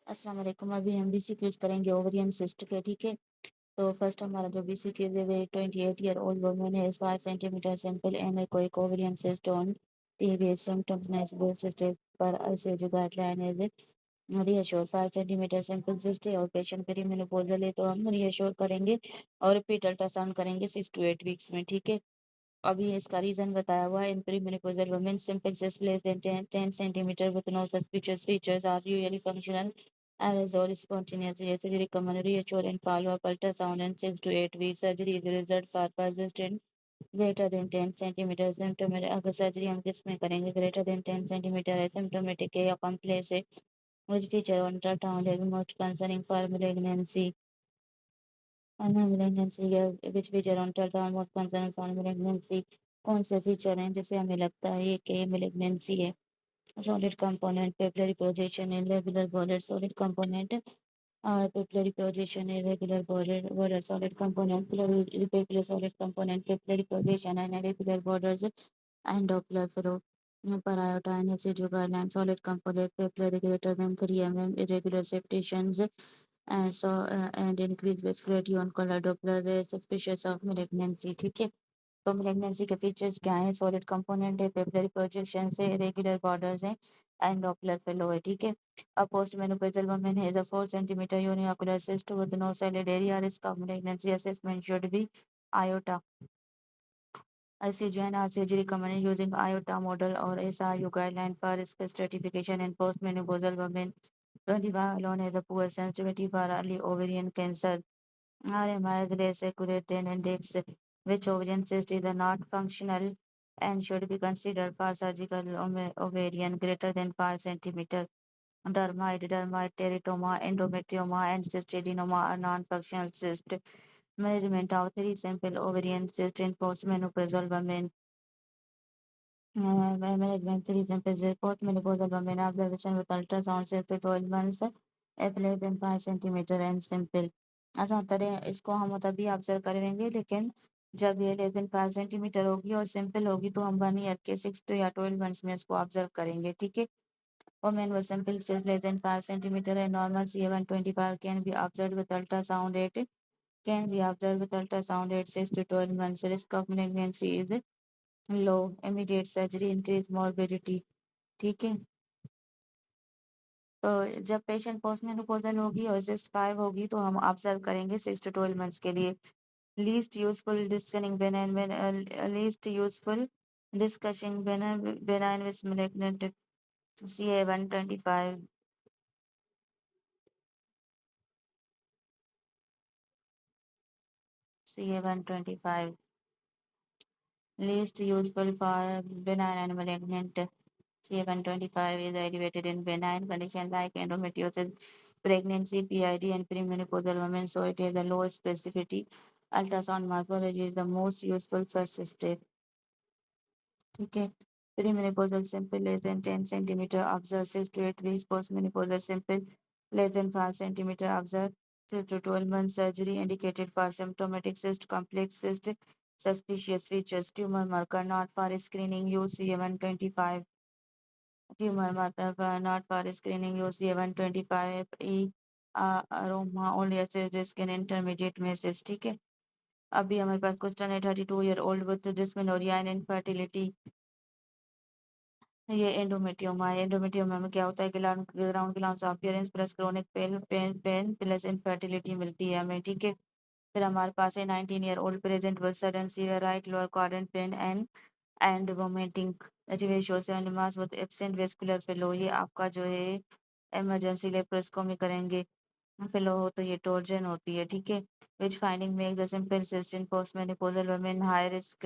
अस्सलाम वालेकुम। अभी हम बीसीक्यूज करेंगे ओवरियन सिस्ट के, ठीक है। तो फर्स्ट हमारा जो बीसीक्यूज है, 28-year-old वुमन है, 5 centimeter सिंपल एंड कोई ovarian cyst on TV symptoms next stage पर ऐसे जो गाइडलाइन है रियश्योर 5 centimeter सिंपल सिस्ट है और पेशेंट पेरीमेनोपॉजल है, तो हम रियश्योर करेंगे और रिपीट अल्ट्रासाउंड करेंगे 6 to 8 weeks में, ठीक है। अभी इसका रीजन बताया हुआ है। In premenopausal women simple cyst less than 10 centimeter with no suspicious features are usually functional and resolve spontaneously. Surgery common reassure and follow up ultrasound and 6 to 8 weeks. Surgery is the result for persistent greater than 10 centimeter symptomatic. अगर surgery हम किस में करेंगे, greater than 10 centimeter है, symptomatic है या complex है, which feature on ultrasound is most concerning for malignancy. malignancy which feature on ultrasound most concerning for malignancy. कौन से फीचर हैं जिससे हमें लगता है ये कि malignancy है? Solid component, papillary projection, irregular border, solid component, papillary projection, irregular border, solid component, papillary solid component, papillary projection, and irregular borders, and Doppler flow. Parietal and guideline, solid component, papillary greater than 3 irregular septations, and increased vascularity on color Doppler, suspicious of malignancy, ठीक है। तो malignancy के features क्या हैं? Solid component है, papillary projection है, irregular borders हैं and Doppler fellow है, ठीक है। अ post menopausal woman has a 4 centimeter uniocular cyst with no solid area. Risk of malignancy assessment should be iota. ICG and RCG recommended using iota model or SRU guideline for risk stratification in postmenopausal women. 25 alone has a poor sensitivity for early ovarian cancer. RMI is less accurate than index, which ovarian cyst is not functional and should be considered for surgical ovarian greater than 5 centimeter. Dermide, teratoma, endometrioma, and cystadenoma are non-functional cyst. Management of 3 simple ovarian cyst in postmenopausal women. Management 3 simple cyst postmenopausal women. Observation with ultrasound 6 to 12 months. F less than 5 centimeter and simple. अच्छा तरह इसको हम तभी observe करेंगे, लेकिन जब ये less than 5 centimetre होगी और सिंपल होगी तो हम 1 ईयर के 6 to 12 months में इसको ऑब्जर्व करेंगे, ठीक है। Women with simple cyst less than 5 centimeter and normal CA125 can be observed with ultrasound at 6 to 12 months. Risk of malignancy is low. Immediate surgery increase morbidity, ठीक है। तो जब पेशेंट पोस्टमेनोपॉजल होगी और सिस्ट 5 होगी तो हम ऑब्जर्व करेंगे 6 to 12 months के लिए। Least useful discerning benign least useful discerning benign with malignant CA125 CA125 least useful for benign and malignant. CA125 is elevated in benign conditions like endometriosis, pregnancy, PID, and premenopausal women, so it is a low specificity. Ultrasound morphology is the most useful first step. ठीक है। Premenopausal simple less than 10 centimeter observed 6 to 8 weeks. Postmenopausal simple less than 5 centimeter observed 6 to 12 months. Surgery indicated for symptomatic cyst, complex cyst, suspicious features, tumor marker not for screening. UCA125 tumor marker not for screening. UCA125 E aroma only assessed risk in intermediate में cyst, ठीक है। अभी हमारे पास question है 32-year-old with dysmenorrhea and infertility. ये endometrioma है। Endometrioma में क्या होता है कि ground glass appearance plus chronic pain plus infertility मिलती है हमें, ठीक है। फिर हमारे पास है 19-year-old present with sudden severe right lower quadrant pain and vomiting एजिवेशोस and mass with absent vascular flow. ये आपका जो है इमरजेंसी लेप्रोस्कोमी करेंगे, फेलो हो तो ये टोर्जन होती है, ठीक है। Which finding makes the simple cyst in postmenopausal women high risk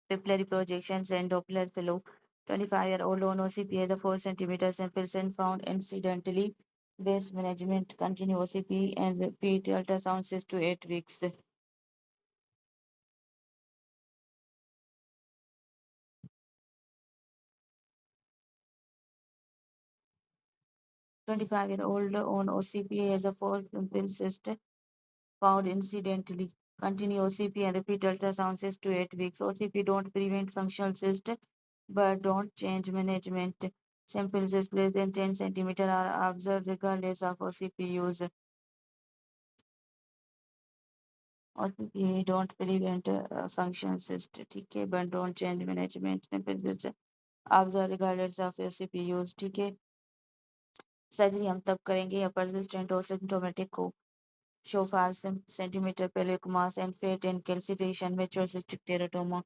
papillary projections and Doppler fellow. 25-year-old on OCP has a 4 centimeter simple cyst found incidentally. Base management continue OCP and repeat ultrasound 6 to 8 weeks. 25-year-old on OCP has a 4 simple cyst found incidentally. Continue OCP and repeat ultrasound 6 to 8 weeks. OCP don't prevent functional cyst but don't change management. samples is less than 10 centimeter are observed regardless of OCP use. OCP don't prevent functions, ठीक है, but don't change management. Samples is observed regardless of OCP use, ठीक है. Surgery हम तब करेंगे या persistent or symptomatic हो. Show 5 centimeter pelvic mass and fat and calcification mature cystic teratoma.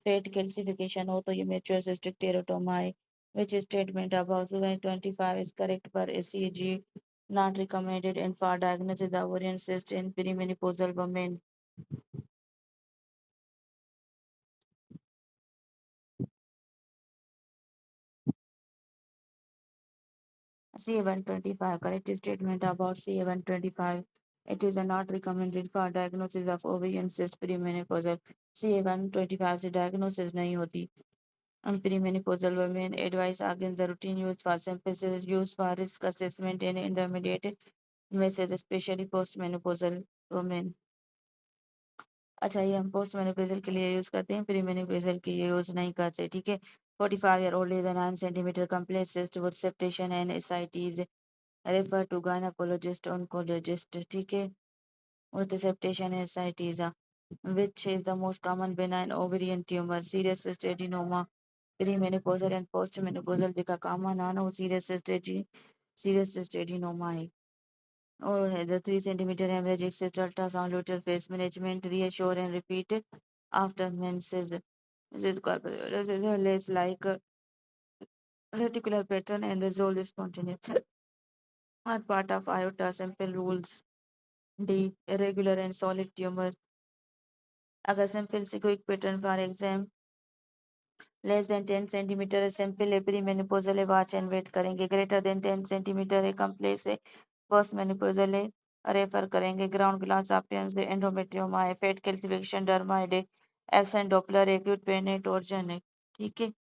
Fat calcification हो तो ये mature cystic teratoma है. Which statement above 25 is correct per ECG not recommended and for diagnosis of ovarian cyst in perimenopausal women. CA125 correct statement about CA125. It is not recommended for diagnosis of ovarian cyst perimenopausal. CA125 से diagnosis नहीं होती. On perimenopausal women, advice against the routine use for samples is used for risk assessment in intermediate messages, especially postmenopausal women. अच्छा, ये हम postmenopausal के लिए use करते हैं, perimenopausal के लिए यूज नहीं करते, ठीक है. 45 year old is a 9 centimeter complex cyst with septation and ascites. Refer to gynecologist, oncologist, ठीक है. With septation and ascites, which is the most common benign ovarian tumor, serous cyst adenoma. Perimenopausal and postmenopausal देखा common आना वो serious cyst adenoma है. और the 3 centimeter hemorrhagic cyst ultrasound luteal phase management reassure and repeat after menses. This is corpus less like reticular pattern and resolve spontaneous. Are part of iota sample rules. D. Irregular and solid tumor. अगर sample से कोई pattern for exam less than 10 centimetre sample है premenopausal है watch and wait करेंगे. Greater than 10 centimetre है complex है post menopausal है refer करेंगे. ग्राउंड ग्लास अपियरेंस है एंडोमेट्रियोमा है फेट कैल्सिफिकेशन डर्माइड है एब्सेंट डॉपलर एक्यूट पेन है टॉर्जन है. ठीक है.